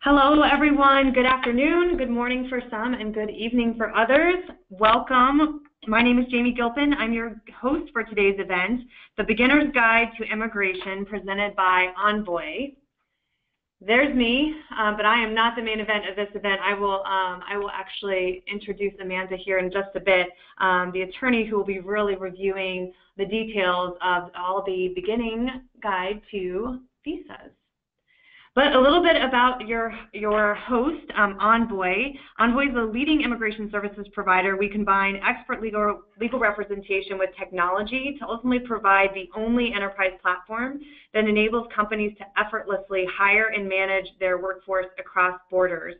Hello, everyone. Good afternoon, good morning for some, and good evening for others. Welcome. My name is Jamie Gilpin. I'm your host for today's event, The Beginner's Guide to Immigration, presented by Envoy. There's me, but I am not the main event of this event. I will actually introduce Amanda here in just a bit, the attorney who will be really reviewing the details of all the beginning guide to visas. But a little bit about your host, Envoy. Envoy is a leading immigration services provider. We combine expert legal representation with technology to ultimately provide the only enterprise platform that enables companies to effortlessly hire and manage their workforce across borders.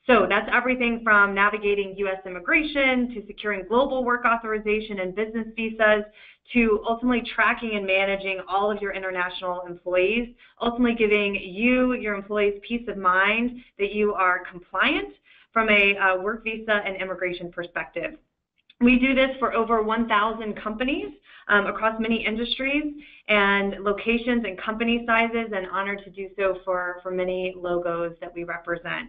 So that's everything from navigating U.S. immigration to securing global work authorization and business visas to ultimately tracking and managing all of your international employees, ultimately giving you, your employees, peace of mind that you are compliant from a work visa and immigration perspective. We do this for over 1,000 companies across many industries and locations and company sizes, and honored to do so for many logos that we represent.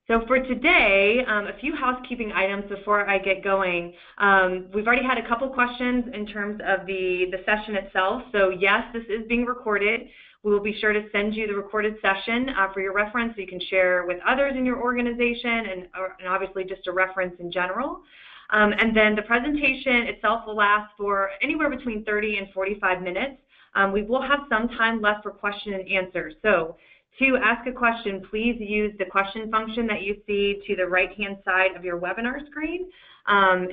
So for today, a few housekeeping items before I get going. We've already had a couple questions in terms of the session itself. So yes, this is being recorded. We will be sure to send you the recorded session for your reference so you can share with others in your organization and obviously just a reference in general. And then the presentation itself will last for anywhere between 30 and 45 minutes. We will have some time left for question and answer. So to ask a question, please use the question function that you see to the right-hand side of your webinar screen.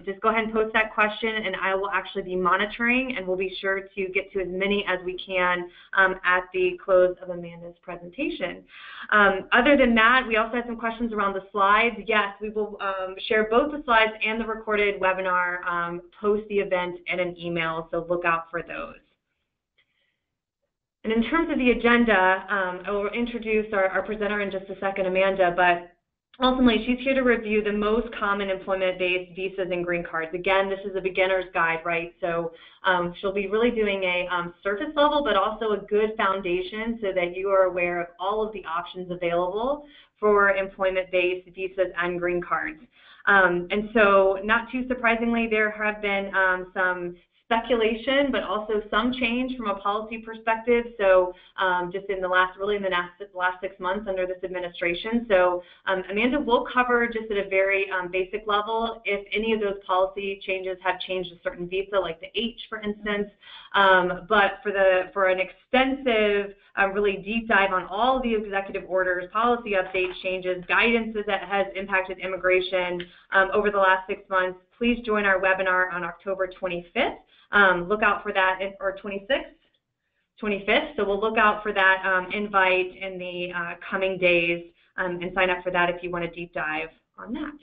Just go ahead and post that question, and I will actually be monitoring, and we'll be sure to get to as many as we can at the close of Amanda's presentation. Other than that, we also had some questions around the slides. Yes, we will share both the slides and the recorded webinar post the event in an email, so look out for those. And in terms of the agenda, I will introduce our presenter in just a second, Amanda, but ultimately she's here to review the most common employment-based visas and green cards. Again, this is a beginner's guide, right? So she'll be really doing a surface level, but also a good foundation so that you are aware of all of the options available for employment-based visas and green cards. And so not too surprisingly, there have been some speculation, but also some change from a policy perspective. So just in the last 6 months under this administration. So Amanda will cover just at a very basic level if any of those policy changes have changed a certain visa, like the H, for instance. But for an extensive, really deep dive on all the executive orders, policy updates, changes, guidances that has impacted immigration over the last 6 months, please join our webinar on October 25th. Look out for that, or 25th. So we'll look out for that invite in the coming days and sign up for that if you want a deep dive on that.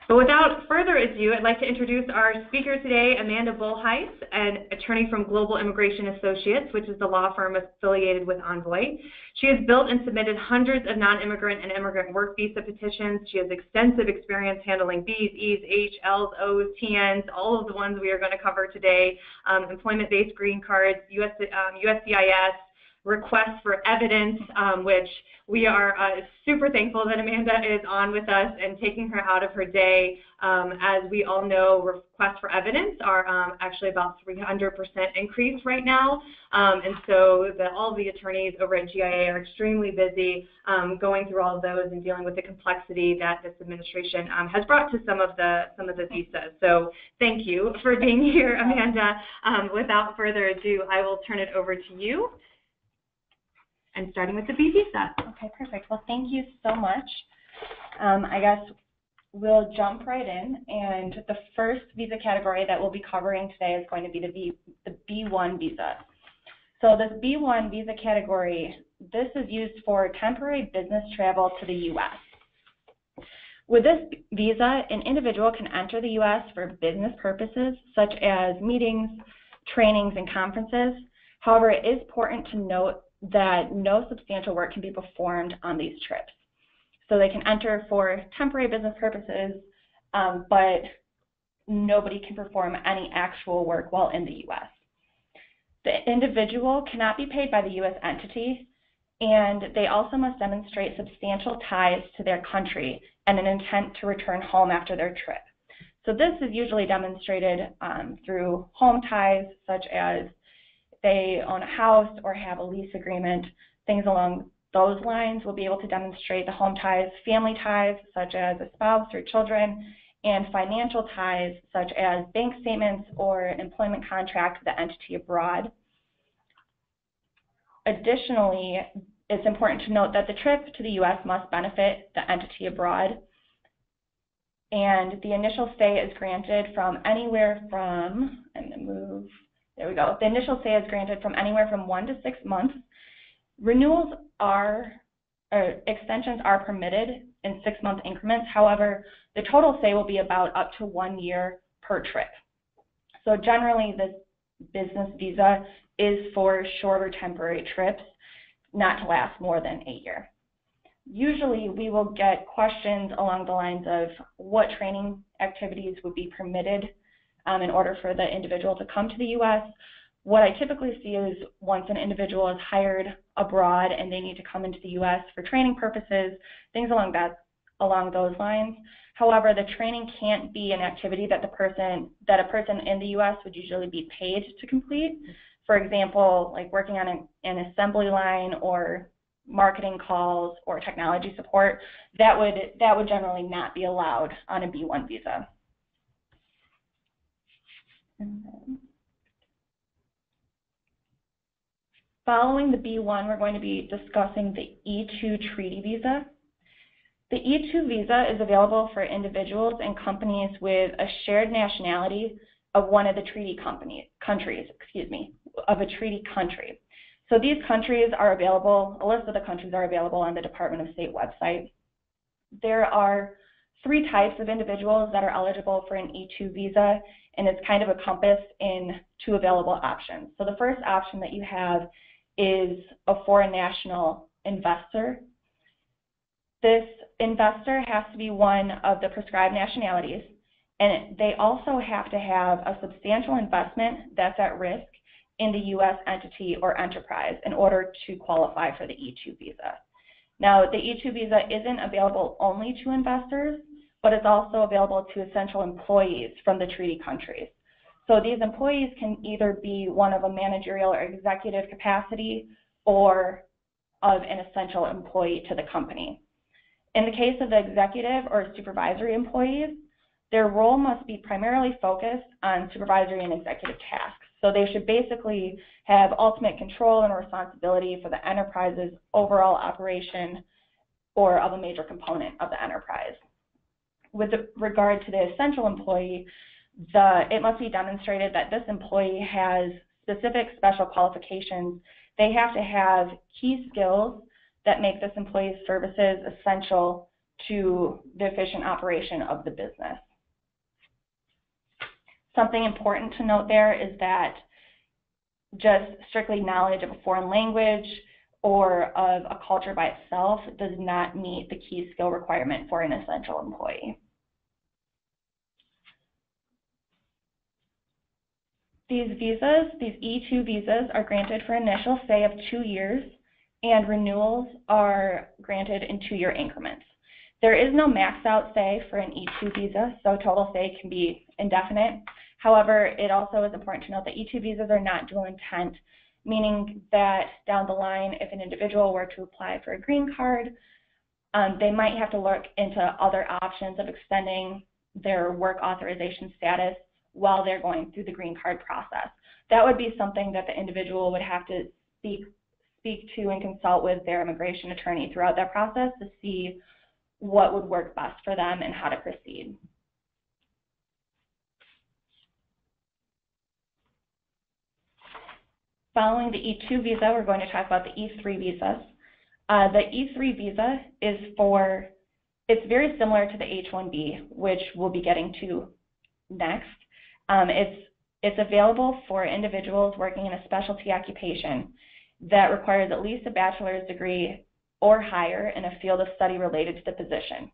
But without further ado, I'd like to introduce our speaker today, Amanda Bullheis, an attorney from Global Immigration Associates, which is the law firm affiliated with Envoy. She has built and submitted hundreds of non-immigrant and immigrant work visa petitions. She has extensive experience handling Bs, Es, H, Ls, Os, TNs, all of the ones we are going to cover today, employment-based green cards, USCIS, requests for evidence, which we are super thankful that Amanda is on with us and taking her out of her day. As we all know, requests for evidence are actually about 300% increase right now. And so all the attorneys over at GIA are extremely busy going through all of those and dealing with the complexity that this administration has brought to some of the visas. So thank you for being here, Amanda. Without further ado, I will turn it over to you. And starting with the B visa. Okay, perfect. Well, thank you so much. I guess we'll jump right in. And the first visa category that we'll be covering today is going to be the B1 visa. So this B1 visa category, this is used for temporary business travel to the U.S. With this visa, an individual can enter the U.S. for business purposes, such as meetings, trainings, and conferences. However, it is important to note that no substantial work can be performed on these trips. So they can enter for temporary business purposes, but nobody can perform any actual work while in the U.S. The individual cannot be paid by the U.S. entity, And they also must demonstrate substantial ties to their country and an intent to return home after their trip. So this is usually demonstrated through home ties, such as they own a house or have a lease agreement. Things along those lines will be able to demonstrate the home ties, family ties, such as a spouse or children, and financial ties, such as bank statements or an employment contract with the entity abroad. Additionally, it's important to note that the trip to the U.S. must benefit the entity abroad, and the initial stay is granted from anywhere from, the initial stay is granted from anywhere from 1 to 6 months. Renewals extensions are permitted in 6-month increments. However, the total stay will be about up to 1 year per trip. So generally, this business visa is for shorter temporary trips, not to last more than a year. Usually, we will get questions along the lines of what training activities would be permitted in order for the individual to come to the U.S. What I typically see is once an individual is hired abroad and they need to come into the U.S. for training purposes, things along those lines. However, the training can't be an activity that a person in the U.S. would usually be paid to complete. For example, like working on an assembly line or marketing calls or technology support, that would generally not be allowed on a B1 visa. Following the B1, we're going to be discussing the E2 treaty visa. The E2 visa is available for individuals and companies with a shared nationality of one of the treaty countries. So these countries are available, a list of the countries are available on the Department of State website. There are 3 types of individuals that are eligible for an E2 visa, and it's kind of a compass in 2 available options. So the first option that you have is a foreign national investor. This investor has to be one of the prescribed nationalities, and they also have to have a substantial investment that's at risk in the U.S. entity or enterprise in order to qualify for the E2 visa. Now, the E2 visa isn't available only to investors, but it's also available to essential employees from the treaty countries. So these employees can either be one of a managerial or executive capacity or of an essential employee to the company. In the case of the executive or supervisory employees, their role must be primarily focused on supervisory and executive tasks. So they should basically have ultimate control and responsibility for the enterprise's overall operation or of a major component of the enterprise. With regard to the essential employee, it must be demonstrated that this employee has specific special qualifications. They have to have key skills that make this employee's services essential to the efficient operation of the business. Something important to note there is that just strictly knowledge of a foreign language or of a culture by itself does not meet the key skill requirement for an essential employee. These E2 visas are granted for initial stay of 2 years, and renewals are granted in 2-year increments. There is no max out stay for an E2 visa, so total stay can be indefinite. However, it also is important to note that E2 visas are not dual intent, meaning that down the line, if an individual were to apply for a green card, they might have to look into other options of extending their work authorization status while they're going through the green card process. That would be something that the individual would have to speak to and consult with their immigration attorney throughout that process to see what would work best for them and how to proceed. Following the E2 visa, we're going to talk about the E3 visas. The E3 visa it's very similar to the H1B, which we'll be getting to next. It's available for individuals working in a specialty occupation that requires at least a bachelor's degree or higher in a field of study related to the position.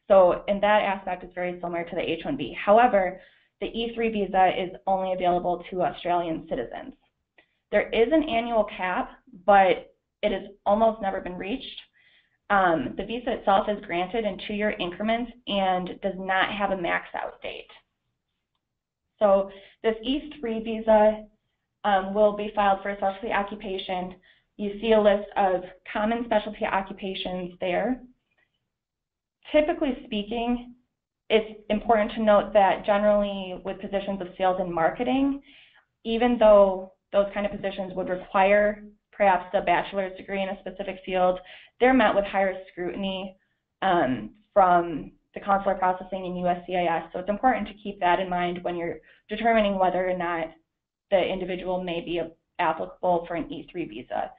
So in that aspect, it's very similar to the H1B. However, the E3 visa is only available to Australian citizens. There is an annual cap, but it has almost never been reached. The visa itself is granted in 2-year increments and does not have a max out date. So this E3 visa will be filed for a specialty occupation. You see a list of common specialty occupations there. Typically speaking, it's important to note that generally with positions of sales and marketing, even though those kind of positions would require perhaps a bachelor's degree in a specific field, they're met with higher scrutiny from the consular processing and USCIS. So it's important to keep that in mind when you're determining whether or not the individual may be applicable for an E3 visa.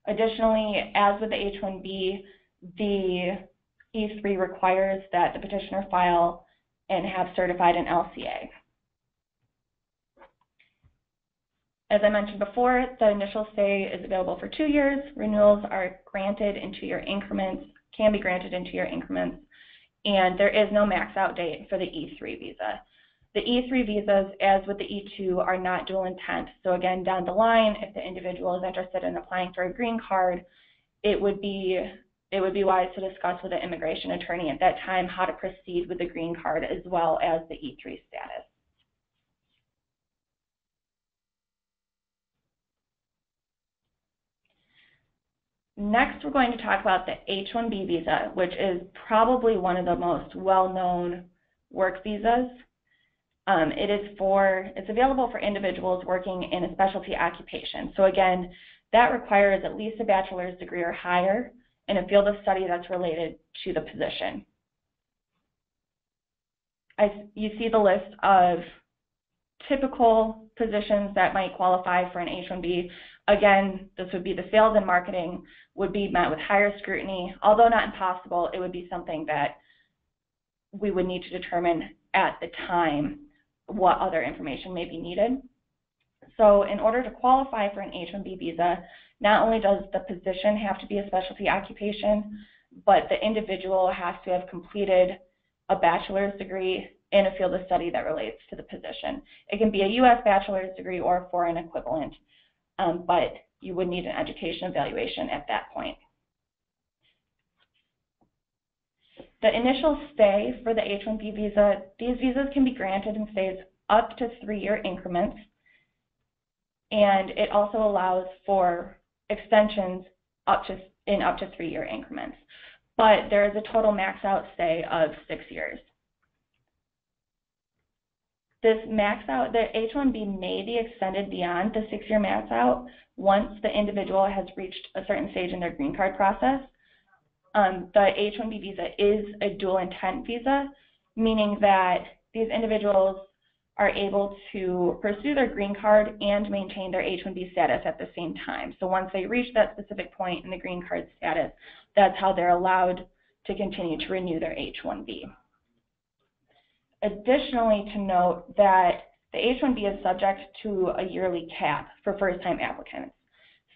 Additionally, as with the H1B, the E3 requires that the petitioner file and have certified an LCA. As I mentioned before, the initial stay is available for 2 years. Renewals are granted in 2-year increments, can be granted in 2-year increments, and there is no max out date for the E3 visa. The E3 visas, as with the E2, are not dual intent. So again, down the line, if the individual is interested in applying for a green card, it would be wise to discuss with the immigration attorney at that time how to proceed with the green card as well as the E3 status. Next, we're going to talk about the H1B visa, which is probably one of the most well-known work visas. It's available for individuals working in a specialty occupation. So again, that requires at least a bachelor's degree or higher in a field of study that's related to the position. You see the list of typical positions that might qualify for an H1B. Again, this would be the sales and marketing would be met with higher scrutiny. Although not impossible, it would be something that we would need to determine at the time what other information may be needed. So in order to qualify for an H1B visa, not only does the position have to be a specialty occupation, but the individual has to have completed a bachelor's degree in a field of study that relates to the position. It can be a U.S. bachelor's degree or a foreign equivalent, but you would need an education evaluation at that point. The initial stay for the H1B visa, these visas can be granted in stays up to 3-year increments, and it also allows for extensions in up to 3-year increments. But there is a total max out stay of 6 years. This max out, the H1B may be extended beyond the 6-year max out once the individual has reached a certain stage in their green card process. The H1B visa is a dual intent visa, meaning that these individuals are able to pursue their green card and maintain their H1B status at the same time. So once they reach that specific point in the green card status, that's how they're allowed to continue to renew their H1B. Additionally, to note that the H1B is subject to a yearly cap for first-time applicants.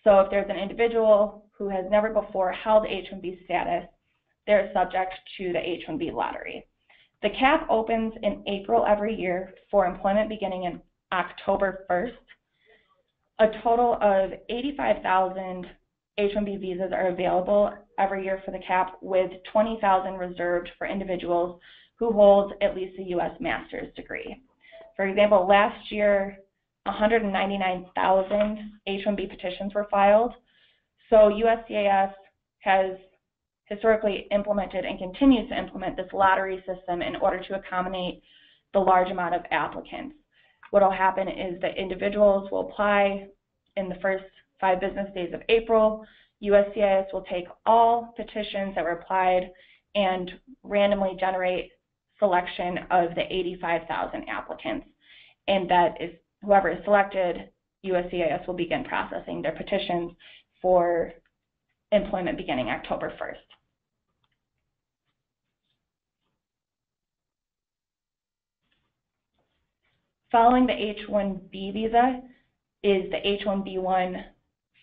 So if there's an individual who has never before held H1B status, they're subject to the H1B lottery. The cap opens in April every year for employment beginning in October 1st. A total of 85,000 H1B visas are available every year for the cap, with 20,000 reserved for individuals who hold at least a U.S. master's degree. For example, last year, 199,000 H1B petitions were filed. So USCIS has historically implemented and continues to implement this lottery system in order to accommodate the large amount of applicants. What will happen is that individuals will apply in the first 5 business days of April. USCIS will take all petitions that were applied and randomly generate selection of the 85,000 applicants. And that is, whoever is selected, USCIS will begin processing their petitions for employment beginning October 1st. Following the H1B visa is the H1B1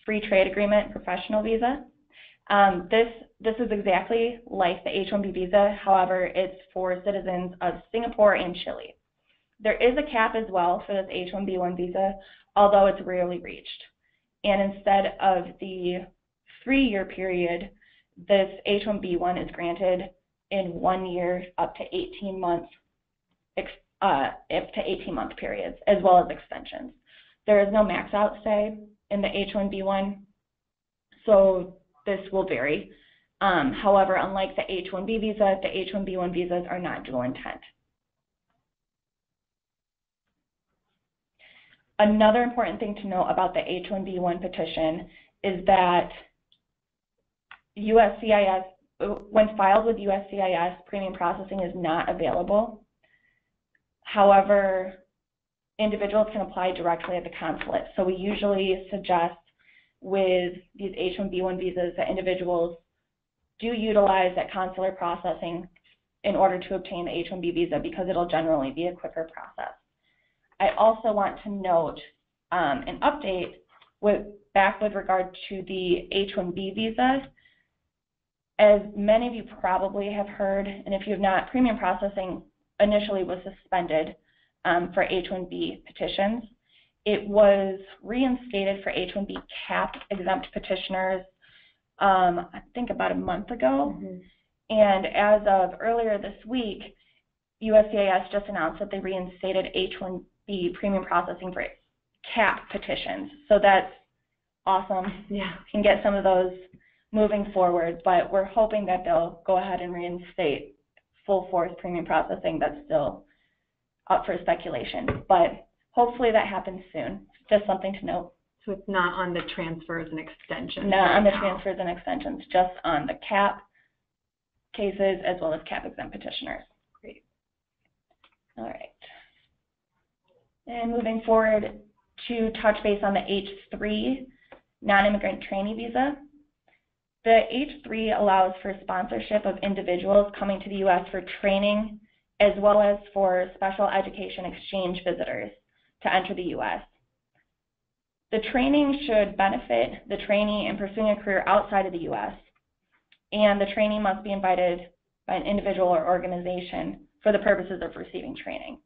Free Trade Agreement Professional Visa. This is exactly like the H1B visa, however, it's for citizens of Singapore and Chile. There is a cap as well for this H1B1 visa, although it's rarely reached. and instead of the 3-year period, this H1B one is granted in 1 year up to 18 months, up to 18-month periods, as well as extensions. There is no max out stay in the H1B one, so this will vary. However, unlike the H1B visa, the H1B1 visas are not dual intent. Another important thing to know about the H1B1 petition is that USCIS, when filed with USCIS, premium processing is not available. However, individuals can apply directly at the consulate. So we usually suggest with these H1B1 visas that individuals do utilize that consular processing in order to obtain the H1B visa, because it'll generally be a quicker process. I also want to note an update back with regard to the H1B visas. As many of you probably have heard, and if you have not, premium processing initially was suspended for H1B petitions. It was reinstated for H1B cap exempt petitioners, I think about a month ago. And as of earlier this week, USCIS just announced that they reinstated H1B premium processing for cap petitions. So that's awesome. Yeah, can get some of those moving forward, but we're hoping that they'll go ahead and reinstate full force premium processing. That's still up for speculation, but hopefully that happens soon. Just something to note. So it's not on the transfers and extensions? Not on the transfers and extensions, just on the cap cases as well as cap exempt petitioners. Great. All right. And moving forward to touch base on the H3 non-immigrant trainee visa. The H3 allows for sponsorship of individuals coming to the U.S. for training, as well as for special education exchange visitors to enter the U.S. The training should benefit the trainee in pursuing a career outside of the U.S., and the trainee must be invited by an individual or organization for the purposes of receiving training.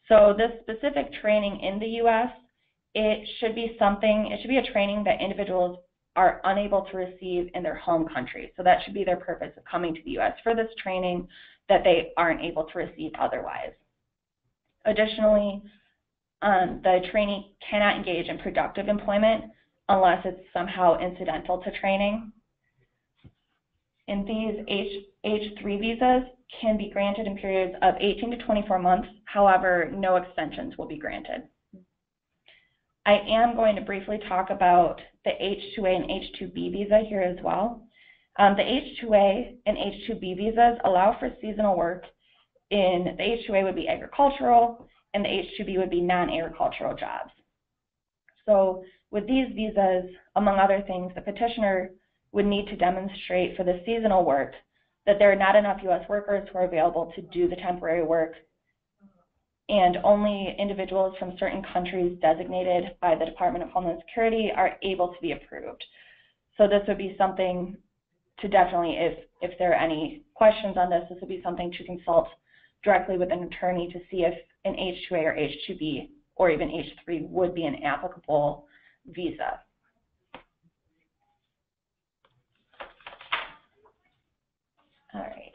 So this specific training in the U.S., it should be a training that individuals are unable to receive in their home country. So that should be their purpose of coming to the U.S., for this training that they aren't able to receive otherwise. Additionally, the trainee cannot engage in productive employment unless it's somehow incidental to training. And these H3 visas can be granted in periods of 18 to 24 months. However, no extensions will be granted. I am going to briefly talk about the H2A and H2B visa here as well. The H2A and H2B visas allow for seasonal work in, the H2A would be agricultural, and the H2B would be non-agricultural jobs. So with these visas, among other things, the petitioner would need to demonstrate for the seasonal work that there are not enough U.S. workers who are available to do the temporary work, and only individuals from certain countries designated by the Department of Homeland Security are able to be approved. So this would be something to definitely, if there are any questions on this, this would be something to consult directly with an attorney to see if an H2A or H2B or even H3 would be an applicable visa. All right.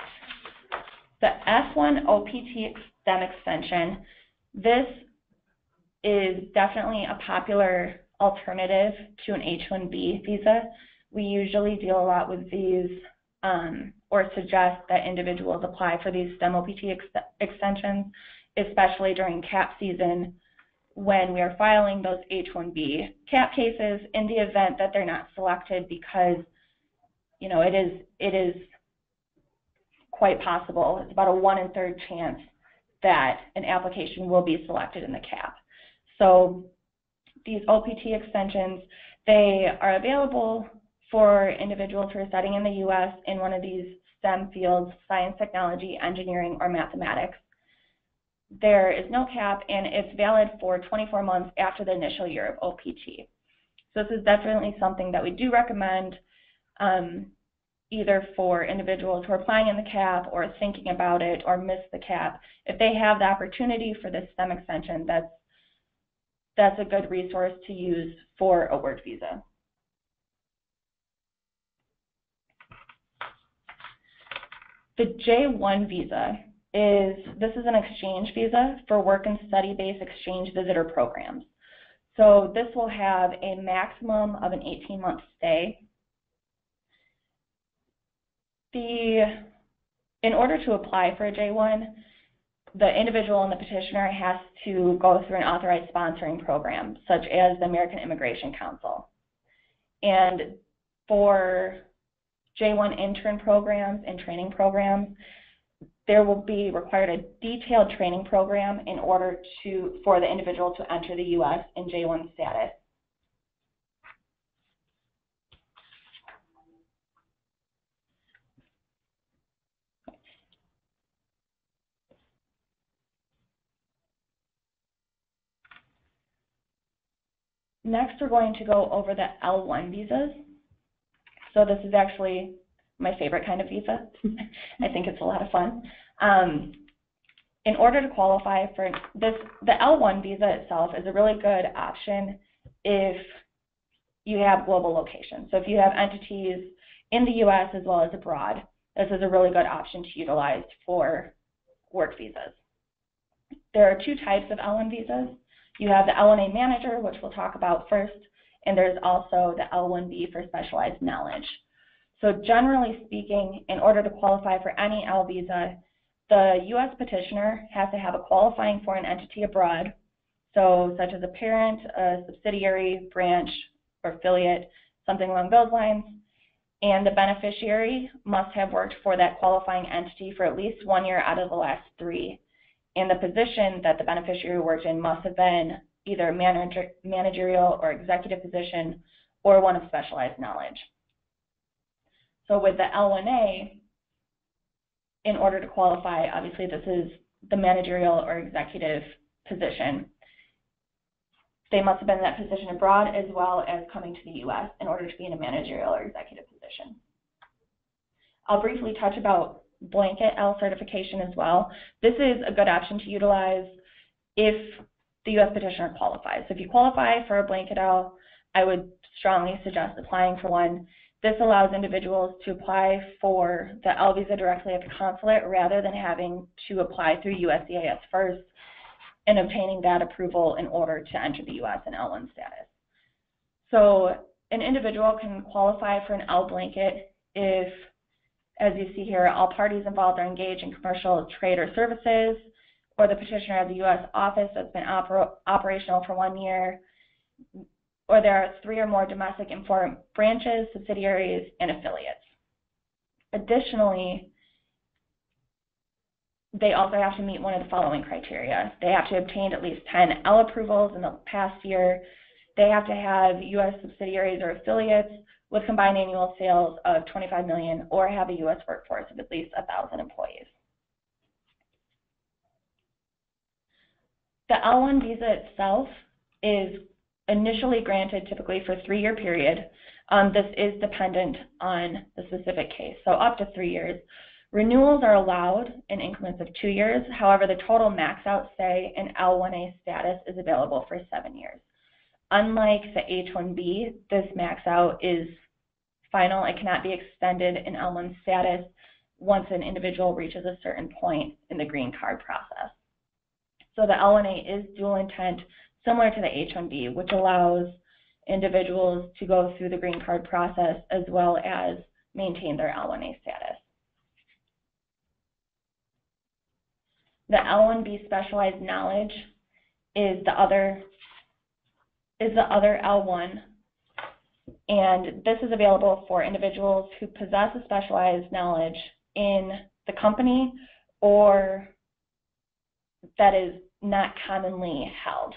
The F1 OPT STEM extension, this is definitely a popular alternative to an H1B visa. We usually deal a lot with these or suggest that individuals apply for these STEM OPT extensions, especially during CAP season when we are filing those H1B CAP cases, in the event that they're not selected, because it is quite possible, it's about a 1 in 3 chance that an application will be selected in the CAP. So these OPT extensions, they are available for individuals who are studying in the U.S. in one of these STEM fields, science, technology, engineering, or mathematics. There is no cap, and it's valid for 24 months after the initial year of OPT. So this is definitely something that we do recommend, either for individuals who are applying in the CAP or thinking about it or miss the CAP. If they have the opportunity for this STEM extension, that's that's a good resource to use for a work visa. The J1 visa this is an exchange visa for work and study-based exchange visitor programs. So this will have a maximum of an 18-month stay. In order to apply for a J1, the individual and the petitioner has to go through an authorized sponsoring program, such as the American Immigration Council. And for J1 intern programs and training programs, there will be required a detailed training program in order for the individual to enter the U.S. in J1 status. Next, we're going to go over the L1 visas. So this is actually my favorite kind of visa. I think it's a lot of fun. In order to qualify for this, the L1 visa itself is a really good option if you have global locations. So if you have entities in the U.S. as well as abroad, this is a really good option to utilize for work visas. There are two types of L1 visas. You have the L1A manager, which we'll talk about first, and there's also the L1B for specialized knowledge. So generally speaking, in order to qualify for any L visa, the U.S. petitioner has to have a qualifying foreign entity abroad, so such as a parent, a subsidiary, branch, or affiliate, something along those lines, and the beneficiary must have worked for that qualifying entity for at least 1 year out of the last 3. And the position that the beneficiary worked in must have been either a managerial or executive position or one of specialized knowledge. So with the L1A, in order to qualify, obviously this is the managerial or executive position. They must have been in that position abroad as well as coming to the U.S. in order to be in a managerial or executive position. I'll briefly touch about blanket L certification as well. This is a good option to utilize if the U.S. petitioner qualifies. So if you qualify for a blanket L, I would strongly suggest applying for one. This allows individuals to apply for the L visa directly at the consulate rather than having to apply through USCIS first and obtaining that approval in order to enter the U.S. in L1 status. So an individual can qualify for an L blanket if, as you see here, all parties involved are engaged in commercial trade or services, or the petitioner has a U.S. office that's been operational for 1 year, or there are 3 or more domestic and foreign branches, subsidiaries, and affiliates. Additionally, they also have to meet one of the following criteria. They have to obtain at least 10 L approvals in the past year. They have to have U.S. subsidiaries or affiliates with combined annual sales of $25 million or have a U.S. workforce of at least 1,000 employees. The L1 visa itself is initially granted typically for a 3-year period. This is dependent on the specific case, so up to 3 years. Renewals are allowed in increments of 2 years. However, the total max out stay in L1A status is available for 7 years. Unlike the H1B, this max out is final. It cannot be extended in L1 status once an individual reaches a certain point in the green card process. So the L1A is dual intent, similar to the H1B, which allows individuals to go through the green card process as well as maintain their L1A status. The L1B specialized knowledge is the other L1, and this is available for individuals who possess a specialized knowledge in the company or that is not commonly held.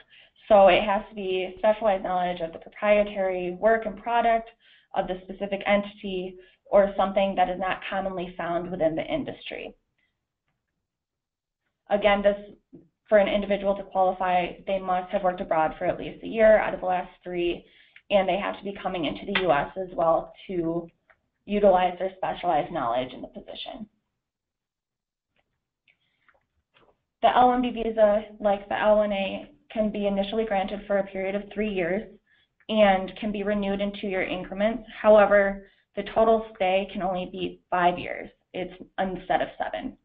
So it has to be specialized knowledge of the proprietary work and product of the specific entity or something that is not commonly found within the industry. Again, for an individual to qualify, they must have worked abroad for at least a year out of the last 3, and they have to be coming into the U.S. as well to utilize their specialized knowledge in the position. The L1B visa, like the L1A, can be initially granted for a period of 3 years and can be renewed in 2-year increments. However, the total stay can only be 5 years. It's instead of 7.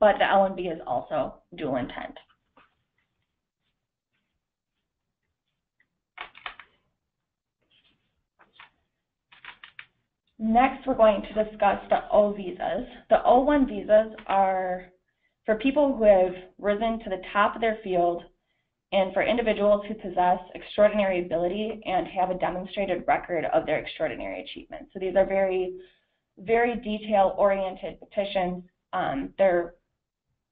But the L1B is also dual intent. Next, we're going to discuss the O visas. The O1 visas are for people who have risen to the top of their field and for individuals who possess extraordinary ability and have a demonstrated record of their extraordinary achievement. So these are very, very detail-oriented petitions. They're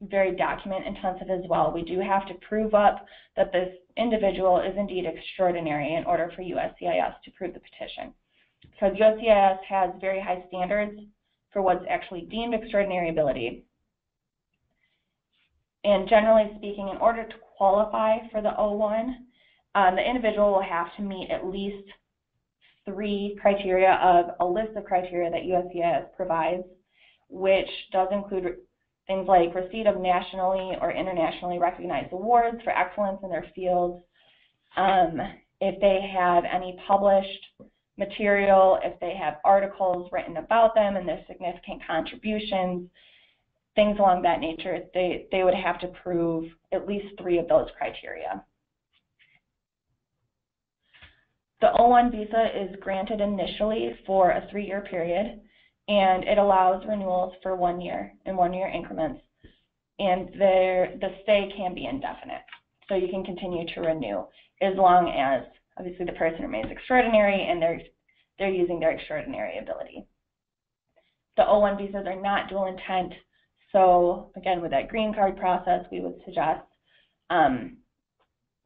very document-intensive as well. We do have to prove up that this individual is indeed extraordinary in order for USCIS to approve the petition. Because USCIS has very high standards for what's actually deemed extraordinary ability. And generally speaking, in order to qualify for the O1, the individual will have to meet at least 3 criteria of a list of criteria that USCIS provides, which does include things like receipt of nationally or internationally recognized awards for excellence in their fields, if they have any published material, if they have articles written about them and their significant contributions, things along that nature. They would have to prove at least 3 of those criteria. The O1 visa is granted initially for a 3-year period, and it allows renewals for 1 year in 1-year increments, and the stay can be indefinite. So you can continue to renew as long as obviously the person remains extraordinary and they're using their extraordinary ability. The O1 visas are not dual intent, so again, with that green card process, we would suggest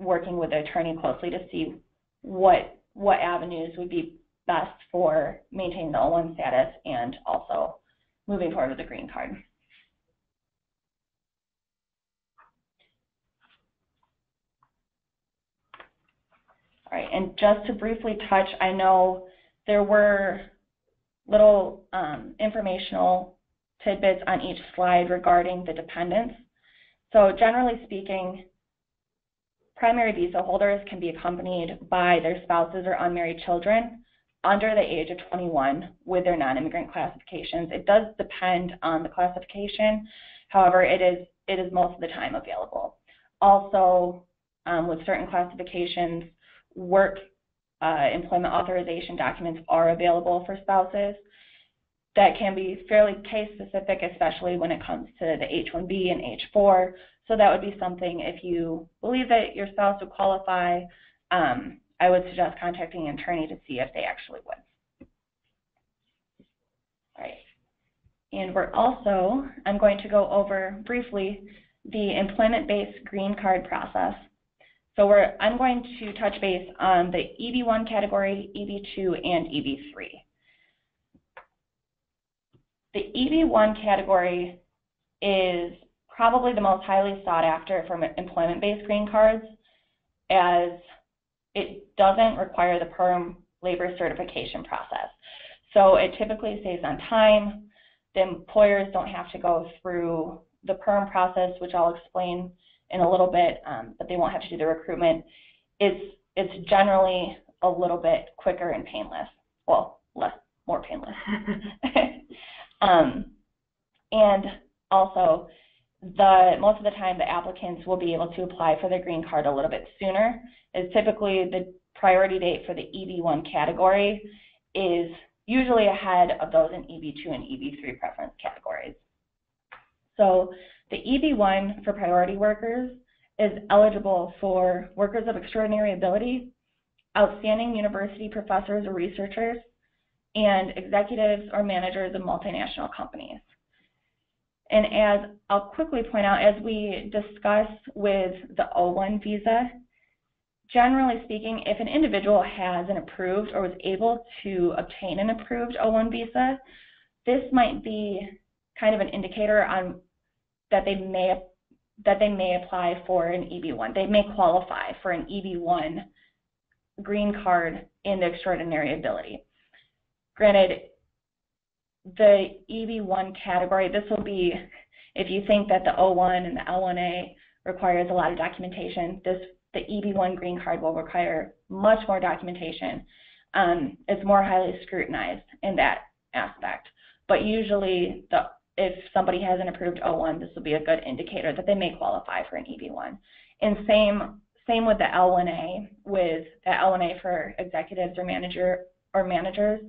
working with the attorney closely to see what avenues would be best for maintaining the O1 status and also moving forward with the green card. All right, and just to briefly touch, I know there were little informational tidbits on each slide regarding the dependents. So generally speaking, primary visa holders can be accompanied by their spouses or unmarried children under the age of 21 with their non-immigrant classifications. It does depend on the classification. However, it is most of the time available. Also, with certain classifications, work employment authorization documents are available for spouses. That can be fairly case specific, especially when it comes to the H1B and H4. So that would be something, if you believe that your spouse would qualify, I would suggest contacting an attorney to see if they actually would. All right. And I'm going to go over briefly the employment-based green card process. So I'm going to touch base on the EB1 category, EB2, and EB3. The EB1 category is probably the most highly sought after for employment-based green cards, as it doesn't require the perm labor certification process. So it typically saves on time. The employers don't have to go through the perm process, which I'll explain in a little bit, but they won't have to do the recruitment. It's generally a little bit quicker and painless. Well, more painless. And also, most of the time, the applicants will be able to apply for their green card a little bit sooner. As typically, the priority date for the EB1 category is usually ahead of those in EB2 and EB3 preference categories. So the EB1 for priority workers is eligible for workers of extraordinary ability, outstanding university professors or researchers, and executives or managers of multinational companies. And as I'll quickly point out, as we discuss with the O1 visa, generally speaking, if an individual has an approved or was able to obtain an approved O1 visa, this might be kind of an indicator on that they may apply for an EB1. They may qualify for an EB1 green card in the extraordinary ability. Granted, the EB1 category, this will be, if you think that the O1 and the L1A requires a lot of documentation. The EB1 green card will require much more documentation. It's more highly scrutinized in that aspect. But usually, if somebody has an approved O1, this will be a good indicator that they may qualify for an EB1. And same with the L1A, with the L1A for executives or managers.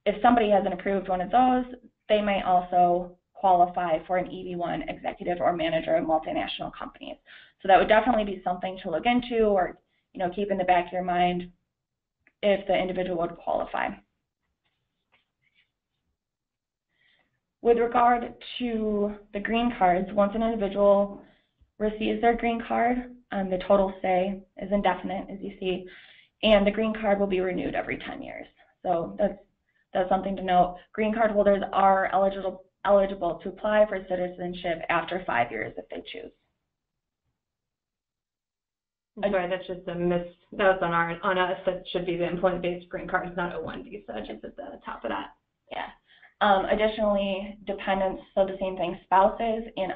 If somebody has an approved one of those, they may also qualify for an EB1 executive or manager of multinational companies. So that would definitely be something to look into, or keep in the back of your mind if the individual would qualify. With regard to the green cards, once an individual receives their green card, the total stay is indefinite, as you see, and the green card will be renewed every 10 years. So that's something to note. Green card holders are eligible to apply for citizenship after 5 years if they choose. I'm sorry, that's just a miss. That was on us. That should be the employment-based green card, not H1B Visa, just at the top of that. Yeah. Additionally, dependents, so the same thing, spouses and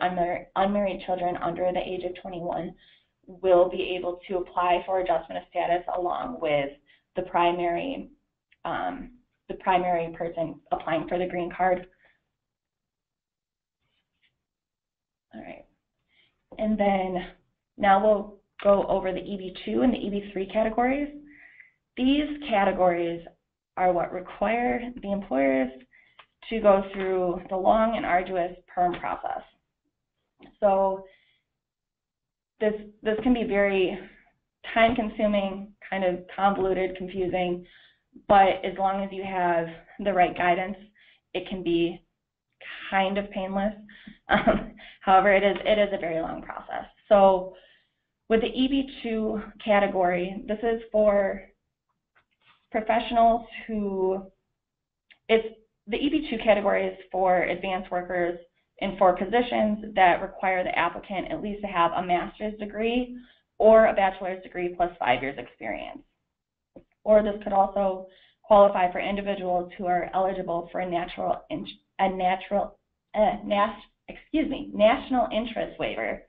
unmarried children under the age of 21 will be able to apply for adjustment of status along with the primary person applying for the green card. All right. And then now we'll go over the EB2 and the EB3 categories. These categories are what require the employers to go through the long and arduous perm process. So this can be very time-consuming, kind of convoluted, confusing, but as long as you have the right guidance, it can be kind of painless. However, it is a very long process. So with the EB2 category, this is for professionals who, the EB2 category is for advanced workers and for positions that require the applicant at least to have a master's degree or a bachelor's degree plus 5 years experience. Or this could also qualify for individuals who are eligible for a national interest waiver.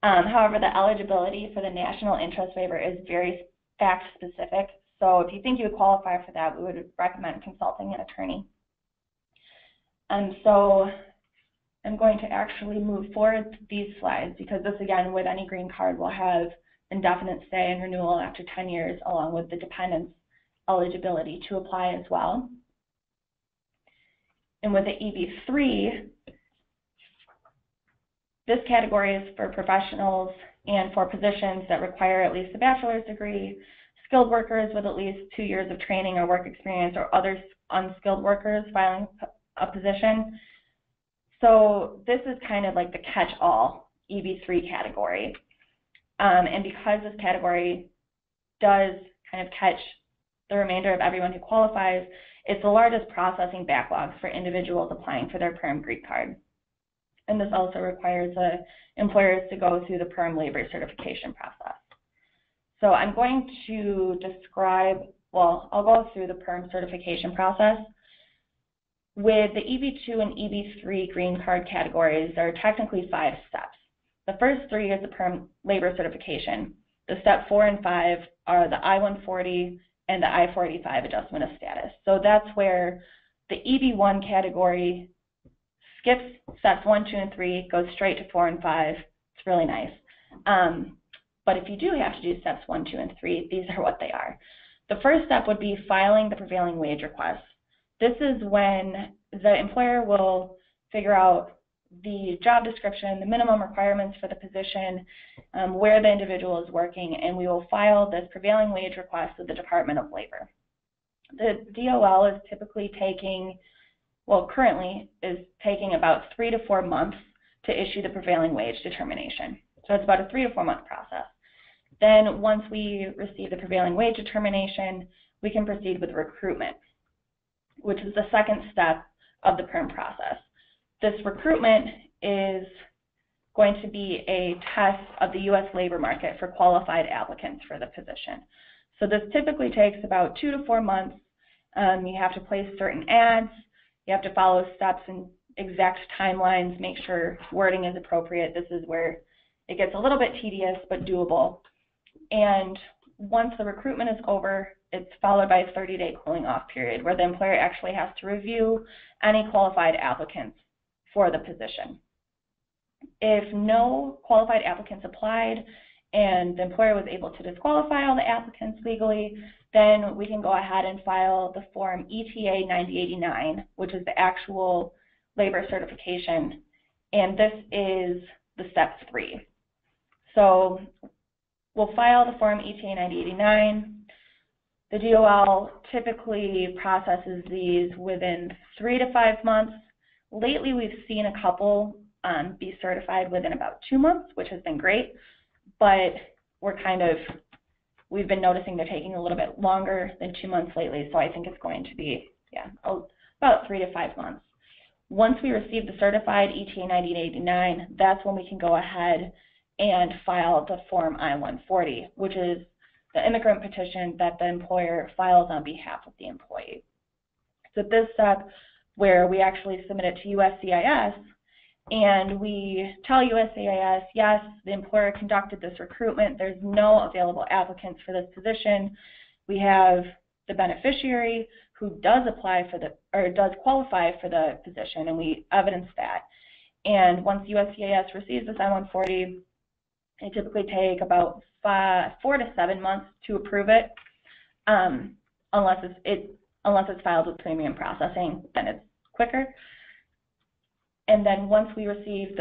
However, the eligibility for the national interest waiver is very fact-specific. So if you think you would qualify for that, we would recommend consulting an attorney. So I'm going to actually move forward to these slides because this, again, with any green card, will have indefinite stay and renewal after 10 years, along with the dependent's eligibility to apply as well. And with the EB3, this category is for professionals and for positions that require at least a bachelor's degree, skilled workers with at least 2 years of training or work experience, or other unskilled workers filing a position. So this is kind of like the catch-all EB3 category. And because this category does kind of catch the remainder of everyone who qualifies, it's the largest processing backlogs for individuals applying for their perm green card. And this also requires employers to go through the perm labor certification process. So I'm going to describe, well, I'll go through the perm certification process. With the EB2 and EB3 green card categories, there are technically 5 steps. The first 3 is the perm labor certification. The step 4 and 5 are the I-140 and the I-485 adjustment of status. So that's where the EB1 category skips steps 1, 2, and 3, goes straight to 4 and 5. It's really nice. But if you do have to do steps 1, 2, and 3, these are what they are. The first step would be filing the prevailing wage request. This is when the employer will figure out the job description, the minimum requirements for the position, where the individual is working, and we will file this prevailing wage request with the Department of Labor. The DOL is typically taking, well, currently is taking about 3 to 4 months to issue the prevailing wage determination. So it's about a 3 to 4 month process. Then once we receive the prevailing wage determination, we can proceed with recruitment, which is the second step of the perm process. This recruitment is going to be a test of the U.S. labor market for qualified applicants for the position. So this typically takes about 2 to 4 months. You have to place certain ads. You have to follow steps and exact timelines, make sure wording is appropriate. This is where it gets a little bit tedious but doable. And once the recruitment is over, it's followed by a 30-day cooling off period where the employer actually has to review any qualified applicants for the position. If no qualified applicants applied and the employer was able to disqualify all the applicants legally, then we can go ahead and file the form ETA 9089, which is the actual labor certification, and this is the step 3. So we'll file the form ETA 9089. The DOL typically processes these within 3 to 5 months. Lately, we've seen a couple be certified within about 2 months, which has been great, but we've been noticing they're taking a little bit longer than 2 months lately, so I think it's going to be, about 3 to 5 months. Once we receive the certified ETA 9089, that's when we can go ahead and file the form I-140, which is the immigrant petition that the employer files on behalf of the employee. So this step where we actually submit it to USCIS and we tell USCIS, yes, the employer conducted this recruitment, there's no available applicants for this position. We have the beneficiary who does qualify for the position, and we evidence that. And once USCIS receives this I-140, it typically take about 4 to 7 months to approve it, unless it's filed with premium processing, then it's quicker. And then once we receive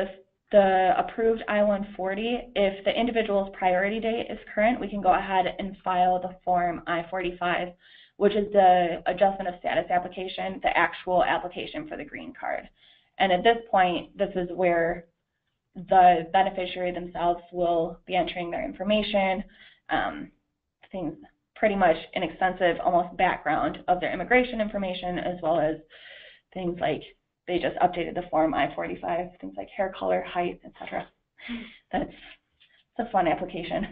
the approved I-140, if the individual's priority date is current, we can go ahead and file the form I-45, which is the adjustment of status application, the actual application for the green card. And at this point, this is where the beneficiary themselves will be entering their information, things pretty much an extensive, almost background of their immigration information, as well as things like they just updated the form I-45, things like hair color, height, etc. It's a fun application.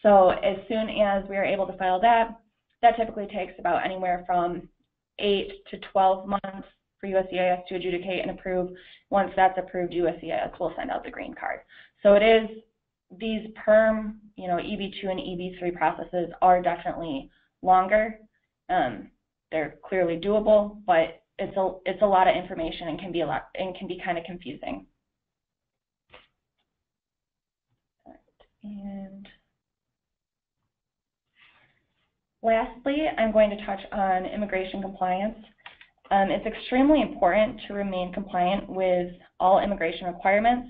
So as soon as we are able to file that, that typically takes about anywhere from 8 to 12 months for USCIS to adjudicate and approve. Once that's approved, USCIS will send out the green card. So it is, these perm, EB2 and EB3 processes are definitely longer. They're clearly doable, but it's a lot of information and can be kind of confusing. And lastly, I'm going to touch on immigration compliance. It's extremely important to remain compliant with all immigration requirements,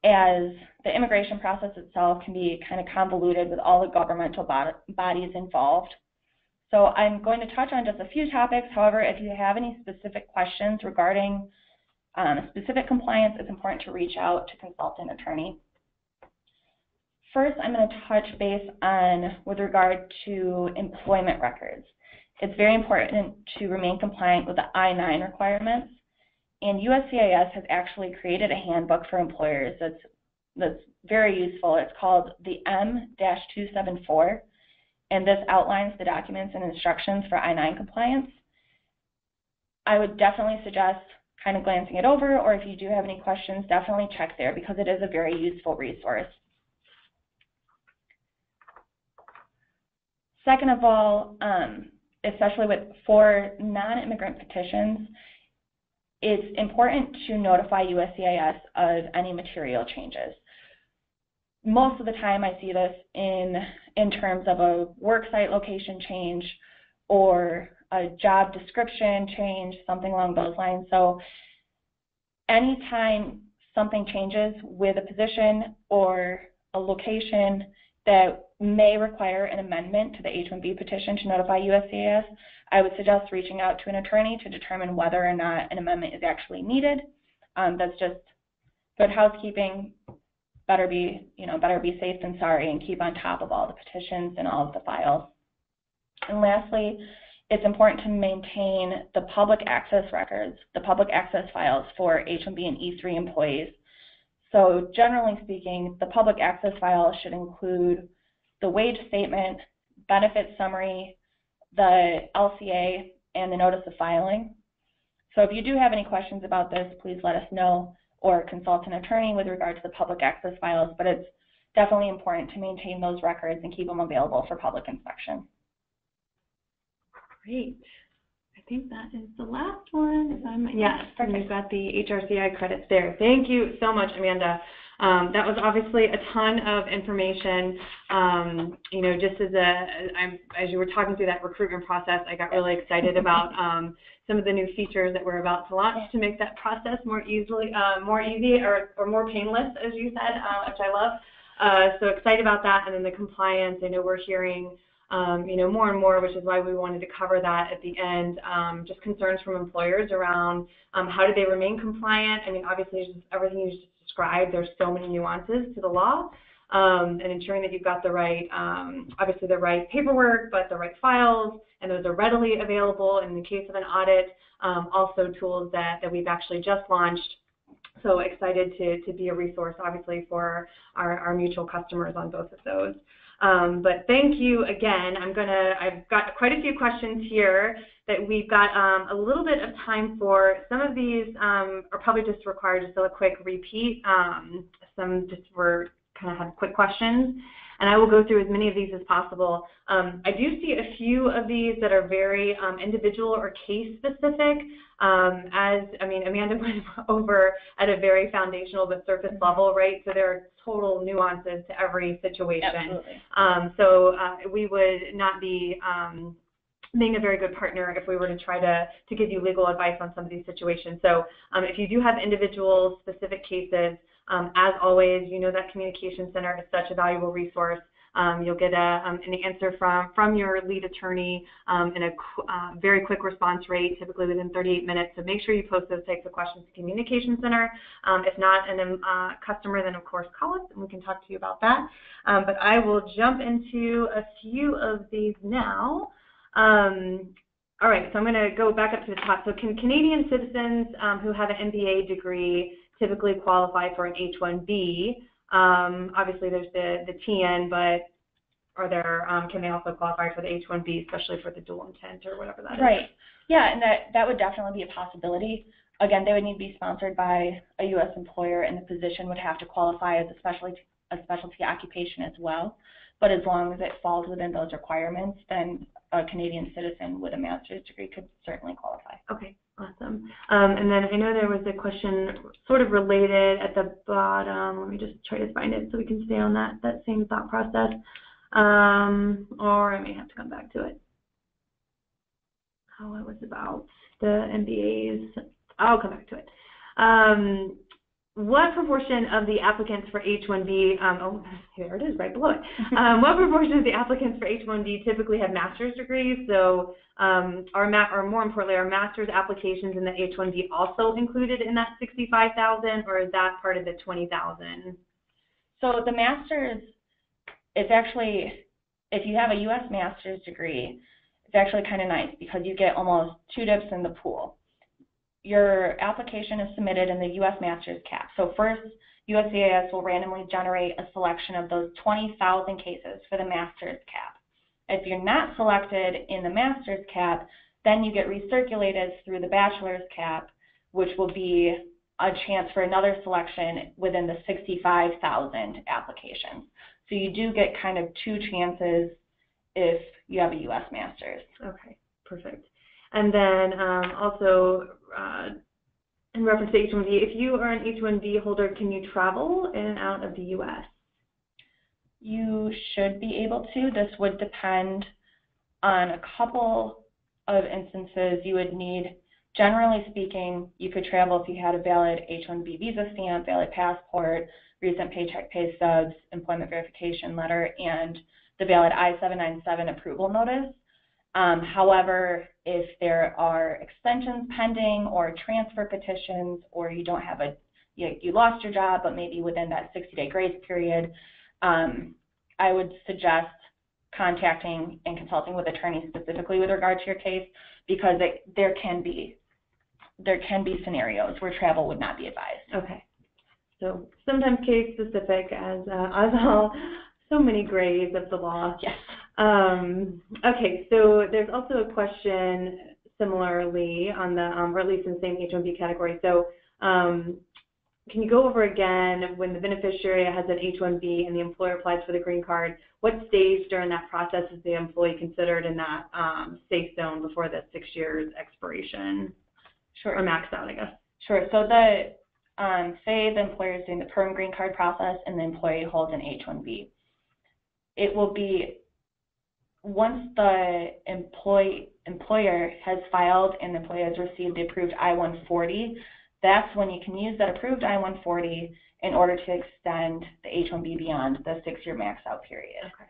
as the immigration process itself can be kind of convoluted with all the governmental bodies involved. So I'm going to touch on just a few topics. However, if you have any specific questions regarding specific compliance, it's important to reach out to consult an attorney. First, I'm going to touch base on with regard to employment records. It's very important to remain compliant with the I-9 requirements, and USCIS has actually created a handbook for employers that's very useful. It's called the M-274, and this outlines the documents and instructions for I-9 compliance. I would definitely suggest kind of glancing it over, or if you do have any questions, definitely check there because it is a very useful resource. Second of all, especially for non-immigrant petitions, it's important to notify USCIS of any material changes. Most of the time I see this in terms of a worksite location change or a job description change, something along those lines. So anytime something changes with a position or a location that may require an amendment to the H1B petition to notify USCIS, I would suggest reaching out to an attorney to determine whether or not an amendment is actually needed. That's just good housekeeping. Better be safe than sorry, and keep on top of all the petitions and all of the files. And lastly, it's important to maintain the public access records, the public access files for H1B and E3 employees. So generally speaking, the public access file should include the wage statement, benefit summary, the LCA, and the notice of filing. So if you do have any questions about this, please let us know. or consultant attorney with regard to the public access files, but it's definitely important to maintain those records and keep them available for public inspection. Great. I think that is the last one. Yes, and we've got the HRCI credits there. Thank you so much, Amanda. That was obviously a ton of information. You know, just as you were talking through that recruitment process, I got really excited about some of the new features that we're about to launch to make that process more easy or more painless, as you said, which I love. So excited about that. And then the compliance, I know we're hearing you know, more and more, which is why we wanted to cover that at the end, just concerns from employers around how do they remain compliant. I mean, obviously, just everything you just described, there's so many nuances to the law, and ensuring that you've got the right, obviously the right paperwork, but the right files, and those are readily available. And in the case of an audit, also tools that we've actually just launched. So excited to be a resource, obviously, for our mutual customers on both of those. But thank you again. I've got quite a few questions here that we've got a little bit of time for. Some of these are probably just require just a quick repeat. Some just were kind of had quick questions, and I will go through as many of these as possible. I do see a few of these that are very individual or case specific. Amanda went over at a very foundational but surface level, right? So there are total nuances to every situation. Absolutely. We would not be being a very good partner if we were to try to give you legal advice on some of these situations. So if you do have individual specific cases, as always, you know that Communication Center is such a valuable resource. You'll get an answer from your lead attorney in a very quick response rate, typically within 38 minutes. So make sure you post those types of questions to Communication Center. If not a customer, then of course call us and we can talk to you about that. But I will jump into a few of these now. All right, so I'm going to go back up to the top. So can Canadian citizens who have an MBA degree typically qualify for an H1B? Obviously, there's the TN, but can they also qualify for the H1B, especially for the dual intent or whatever that is? Right. Yeah, and that would definitely be a possibility. Again, they would need to be sponsored by a U.S. employer, and the position would have to qualify as a specialty occupation as well. But as long as it falls within those requirements, then a Canadian citizen with a master's degree could certainly qualify. Okay. Awesome. And then I know there was a question sort of related at the bottom. Let me just try to find it so we can stay on that same thought process. Or I may have to come back to it. Oh, it was about the MBAs. I'll come back to it. What proportion of the applicants for H1B, oh, here it is right below it. What proportion of the applicants for H1B typically have master's degrees? So, or more importantly, are master's applications in the H1B also included in that 65,000, or is that part of the 20,000? So the master's, it's actually, if you have a U.S. master's degree, it's actually kind of nice because you get almost 2 dips in the pool. Your application is submitted in the U.S. Master's cap. So first, USCIS will randomly generate a selection of those 20,000 cases for the Master's cap. If you're not selected in the Master's cap, then you get recirculated through the Bachelor's cap, which will be a chance for another selection within the 65,000 applications. So you do get kind of 2 chances if you have a U.S. Master's. Okay, perfect. And then also, in reference to H1B, if you are an H1B holder, can you travel in and out of the U.S.? You should be able to. This would depend on a couple of instances. You would need, generally speaking, you could travel if you had a valid H1B visa stamp, valid passport, recent paycheck pay stubs, employment verification letter, and the valid I-797 approval notice. However, if there are extensions pending or transfer petitions, or you don't have you lost your job, but maybe within that 60-day grace period, I would suggest contacting and consulting with attorneys specifically with regard to your case, because there can be scenarios where travel would not be advised. Okay. So sometimes case specific, as all so many grays of the law. Yes. Okay, so there's also a question similarly on the, or at least in the same H1B category. So can you go over again when the beneficiary has an H1B and the employer applies for the green card, what stage during that process is the employee considered in that safe zone before the 6 years expiration? Sure. Or maxed out, I guess. Sure. So say the employer is doing the perm green card process and the employee holds an H1B. It will be once the employer has filed and the employee has received the approved I-140, that's when you can use that approved I-140 in order to extend the H1B beyond the 6-year max out period. Okay.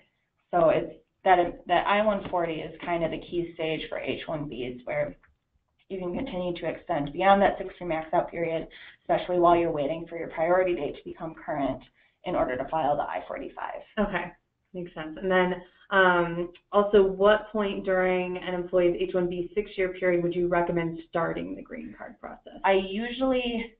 So it's that I-140 is kind of the key stage for H1Bs, where you can continue to extend beyond that 6-year max out period, especially while you're waiting for your priority date to become current in order to file the I-45. Okay, makes sense. And then also, what point during an employee's H1B 6-year period would you recommend starting the green card process? I usually,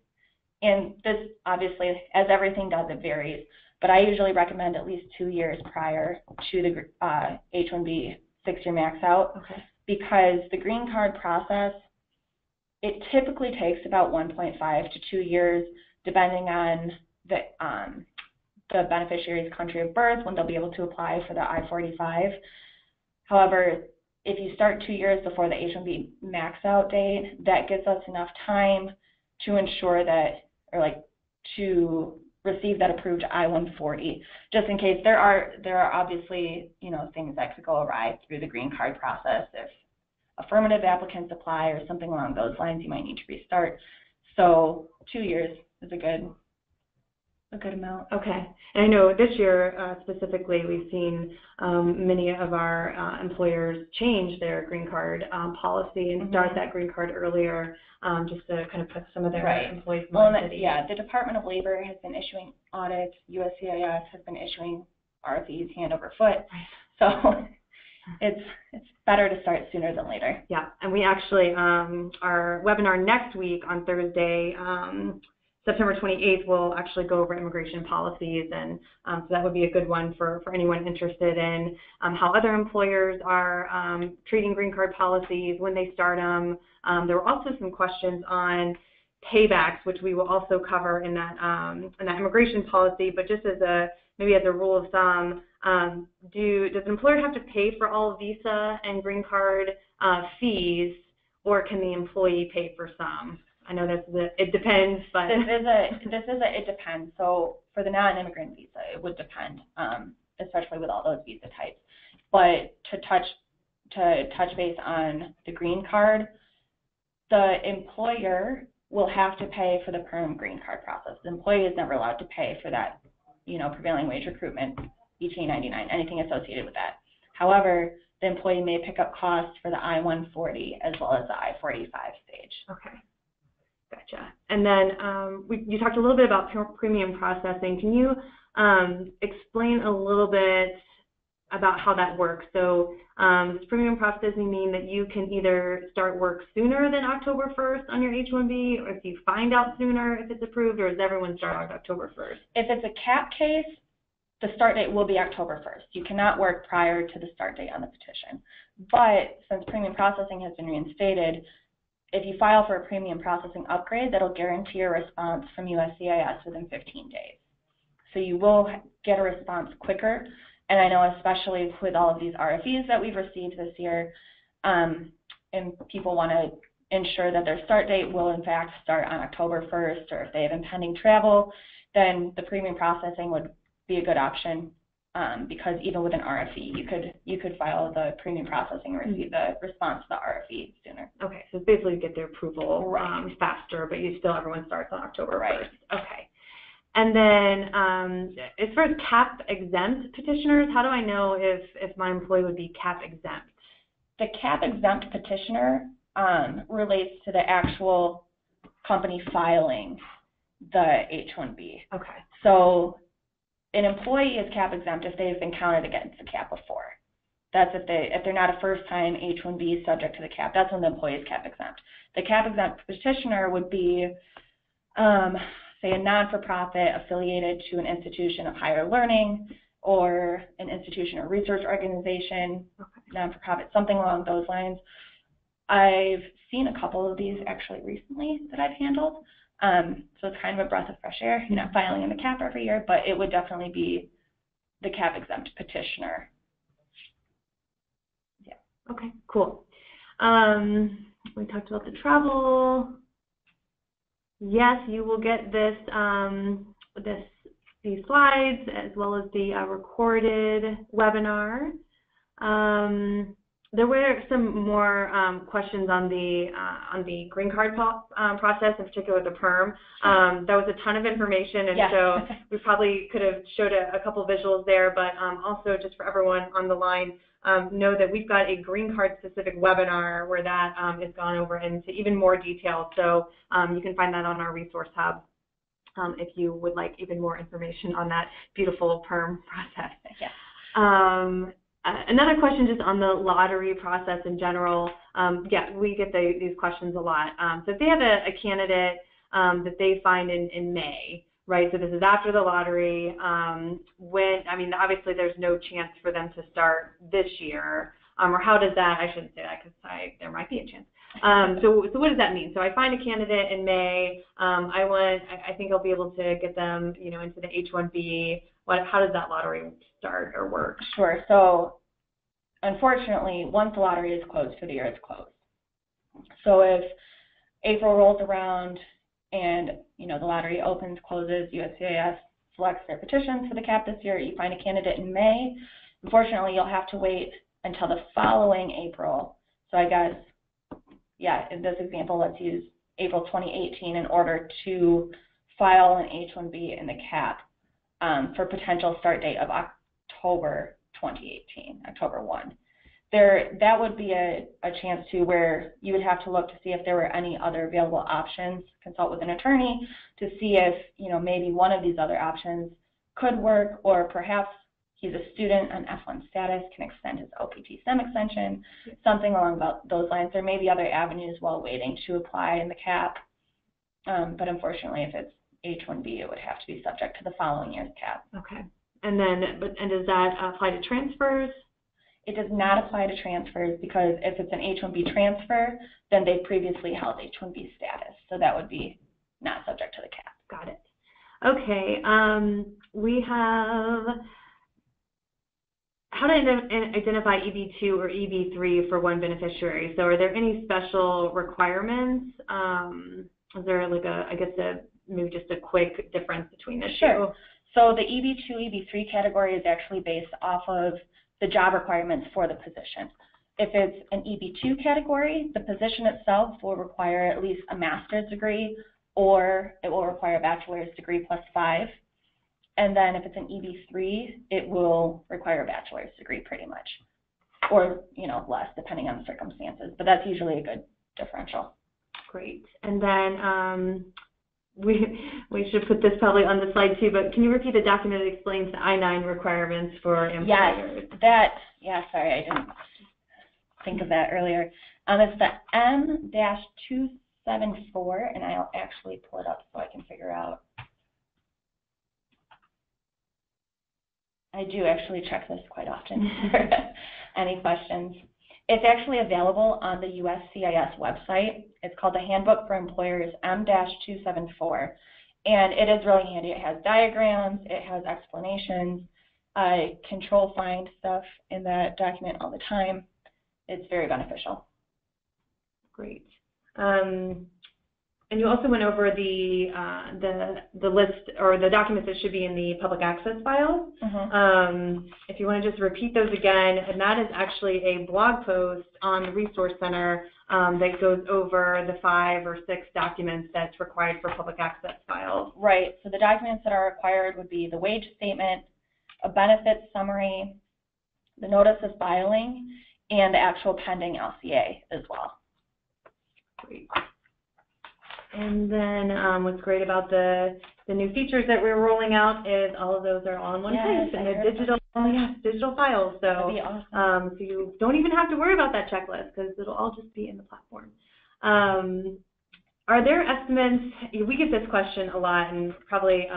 and this obviously, as everything does, it varies, but I usually recommend at least 2 years prior to the H1B 6-year max out. Okay. Because the green card process, it typically takes about 1.5 to 2 years, depending on the beneficiary's country of birth, when they'll be able to apply for the I-45. However, if you start 2 years before the H1B max out date, that gives us enough time to ensure that, or like to receive that approved I-140, just in case there are obviously, you know, things that could go awry through the green card process. If affirmative applicants apply or something along those lines, you might need to restart. So 2 years is a good amount. Okay. And I know this year specifically, we've seen many of our employers change their green card policy and start that green card earlier, just to kind of put some of their employees' minds at ease. Yeah, the Department of Labor has been issuing audits. USCIS has been issuing RFEs hand over foot. So it's better to start sooner than later. Yeah, and we actually, our webinar next week on Thursday, September 28th, we'll actually go over immigration policies, and so that would be a good one for anyone interested in how other employers are treating green card policies, when they start them. There were also some questions on paybacks, which we will also cover in that immigration policy, but just as maybe as a rule of thumb, does an employer have to pay for all visa and green card fees, or can the employee pay for some? I know it depends, but it depends. So for the non-immigrant visa, it would depend, especially with all those visa types. But to touch base on the green card, the employer will have to pay for the perm green card process. The employee is never allowed to pay for that, you know, prevailing wage recruitment, ET99, anything associated with that. However, the employee may pick up costs for the I-140 as well as the I-45 stage. Okay. Gotcha. And then you talked a little bit about premium processing. Can you explain a little bit about how that works? So does premium processing mean that you can either start work sooner than October 1st on your H1B, or if you find out sooner if it's approved, or does everyone start on October 1st? If it's a cap case, the start date will be October 1st. You cannot work prior to the start date on the petition. But since premium processing has been reinstated, if you file for a premium processing upgrade, that'll guarantee a response from USCIS within 15 days. So you will get a response quicker. And I know especially with all of these RFEs that we've received this year, and people want to ensure that their start date will in fact start on October 1st, or if they have impending travel, then the premium processing would be a good option. Because even with an RFE, you could file the premium processing and receive the response to the RFE sooner. Okay, so basically you get the approval faster, but everyone starts on October 1st. Okay. And then as far as cap exempt petitioners, how do I know if my employee would be cap exempt? The cap exempt petitioner relates to the actual company filing the H1B. Okay. So an employee is cap exempt if they've been counted against the cap before. That's if they're not a first-time H1B subject to the cap. That's when the employee is cap exempt. The cap exempt petitioner would be, say, a non-for-profit affiliated to an institution of higher learning, or an institution or research organization, non-for-profit, something along those lines. I've seen a couple of these actually recently that I've handled. So it's kind of a breath of fresh air. You're not filing in the CAP every year, but it would definitely be the CAP exempt petitioner. Yeah. Okay, cool. We talked about the travel. Yes, you will get this, these slides as well as the recorded webinar. There were some more questions on the green card process, in particular the PERM. That was a ton of information, and so we probably could have showed a couple visuals there, but also just for everyone on the line, know that we've got a green card specific webinar where that is gone over into even more detail. So you can find that on our resource hub if you would like even more information on that beautiful PERM process. Yeah. Another question just on the lottery process in general. Yeah, we get these questions a lot. So if they have a candidate that they find in May, right? So this is after the lottery. Obviously there's no chance for them to start this year. Or how does that? I shouldn't say that because there might be a chance. So what does that mean? So I find a candidate in May. I think I'll be able to get them, into the H1B. How does that lottery start or work? Sure. So unfortunately, once the lottery is closed for the year, it's closed. So if April rolls around and the lottery opens, closes, USCIS selects their petitions for the CAP this year, you find a candidate in May, unfortunately you'll have to wait until the following April. So I guess, yeah, in this example, let's use April 2018 in order to file an H1B in the CAP for potential start date of October 2018, October 1. That would be a chance to where you would have to look to see if there were any other available options, consult with an attorney to see if, maybe one of these other options could work, or perhaps he's a student on F1 status, can extend his OPT STEM extension, something along those lines. There may be other avenues while waiting to apply in the CAP, but unfortunately if it's H1B, it would have to be subject to the following year's CAP. Okay. And does that apply to transfers? It does not apply to transfers because if it's an H1B transfer, then they previously held H1B status. So that would be not subject to the CAP. Got it. Okay. We have how to identify EB2 or EB3 for one beneficiary. So are there any special requirements? Is there maybe just a quick difference between the two? Sure. So the EB2, EB3 category is actually based off of the job requirements for the position. If it's an EB2 category, the position itself will require at least a master's degree, or it will require a bachelor's degree +5. And then if it's an EB3, it will require a bachelor's degree pretty much, or less depending on the circumstances. But that's usually a good differential. Great. And then we should put this probably on the slide too, but can you repeat the document that explains the I-9 requirements for employers? Yes, sorry, I didn't think of that earlier. It's the M-274, and I'll actually pull it up so I can figure out. I do actually check this quite often for any questions. It's actually available on the USCIS website. It's called the Handbook for Employers M-274, and it is really handy. It has diagrams, it has explanations, control find stuff in that document all the time. It's very beneficial. Great. And you also went over the list or the documents that should be in the public access file. If you want to just repeat those again, and that is actually a blog post on the Resource Center that goes over the 5 or 6 documents that's required for public access files. Right. So the documents that are required would be the wage statement, a benefits summary, the notice of filing, and the actual pending LCA as well. Great. And then what's great about the new features that we're rolling out is all of those are all in one place, and they're digital files. So, that'd be awesome. So you don't even have to worry about that checklist because it'll all just be in the platform. Are there estimates? We get this question a lot, and probably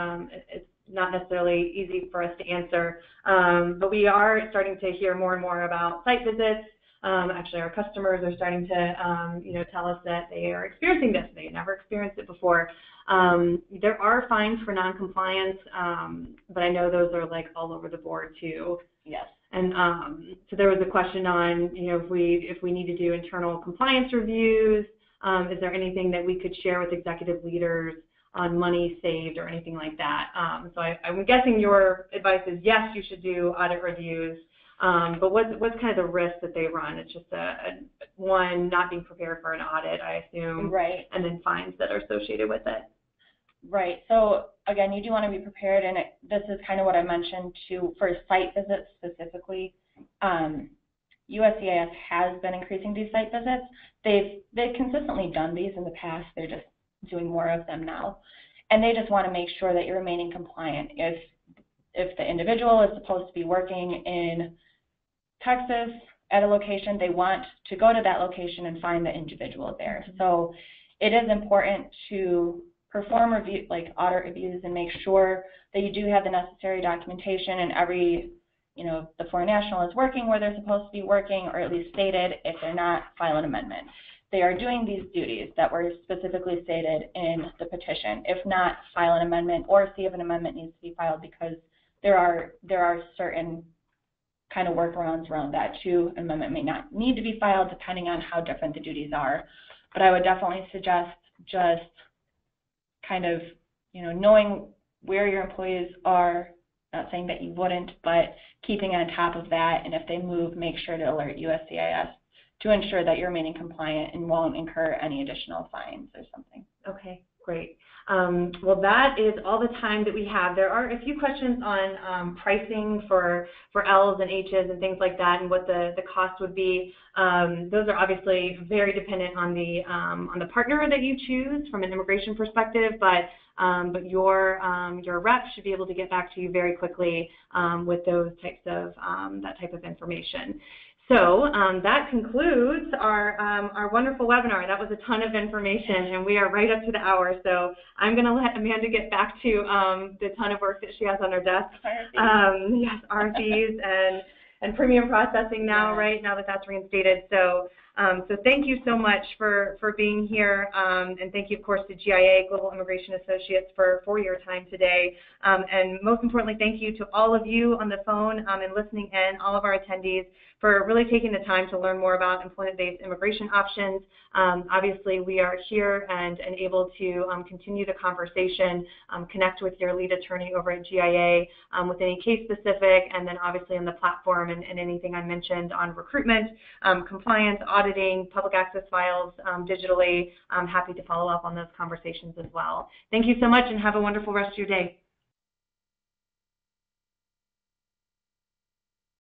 it's not necessarily easy for us to answer, but we are starting to hear more and more about site visits. Actually, our customers are starting to, tell us that they are experiencing this. They never experienced it before. There are fines for noncompliance, but I know those are like all over the board too. Yes. And so there was a question on, you know, if we need to do internal compliance reviews, is there anything that we could share with executive leaders on money saved or anything like that? So I'm guessing your advice is yes, you should do audit reviews, but what's kind of the risk that they run? It's just one, not being prepared for an audit, I assume, right, and then fines that are associated with it. Right. So again, you do want to be prepared, and this is kind of what I mentioned too for site visits specifically. USCIS has been increasing these site visits. They've consistently done these in the past. They're just doing more of them now, and they just want to make sure that you're remaining compliant. If the individual is supposed to be working in Texas at a location, they want to go to that location and find the individual there. So it is important to perform review, like audit reviews, and make sure that you do have the necessary documentation and every, you know, the foreign national is working where they're supposed to be working, or at least stated. If they're not, file an amendment. They are doing these duties that were specifically stated in the petition. If not, file an amendment or see if an amendment needs to be filed, because there are certain kind of workarounds around that too. An amendment may not need to be filed depending on how different the duties are. But I would definitely suggest just kind of, you know, knowing where your employees are, not saying that you wouldn't, but keeping on top of that, and if they move, make sure to alert USCIS to ensure that you're remaining compliant and won't incur any additional fines or something. Okay, great. Well, that is all the time that we have. There are a few questions on pricing for L's and H's and things like that, and what the cost would be. Those are obviously very dependent on the partner that you choose from an immigration perspective, but your rep should be able to get back to you very quickly with those types of that type of information. So that concludes our wonderful webinar. That was a ton of information, and we are right up to the hour. So I'm going to let Amanda get back to the ton of work that she has on her desk. Yes, RFEs and premium processing now, right, now that that's reinstated. So thank you so much for being here, and thank you, of course, to GIA, Global Immigration Associates, for your time today. And most importantly, thank you to all of you on the phone and listening in, all of our attendees, for really taking the time to learn more about employment-based immigration options. Obviously, we are here and able to continue the conversation, connect with your lead attorney over at GIA with any case specific, and then obviously on the platform and anything I mentioned on recruitment, compliance, auditing, public access files digitally. I'm happy to follow up on those conversations as well. Thank you so much, and have a wonderful rest of your day.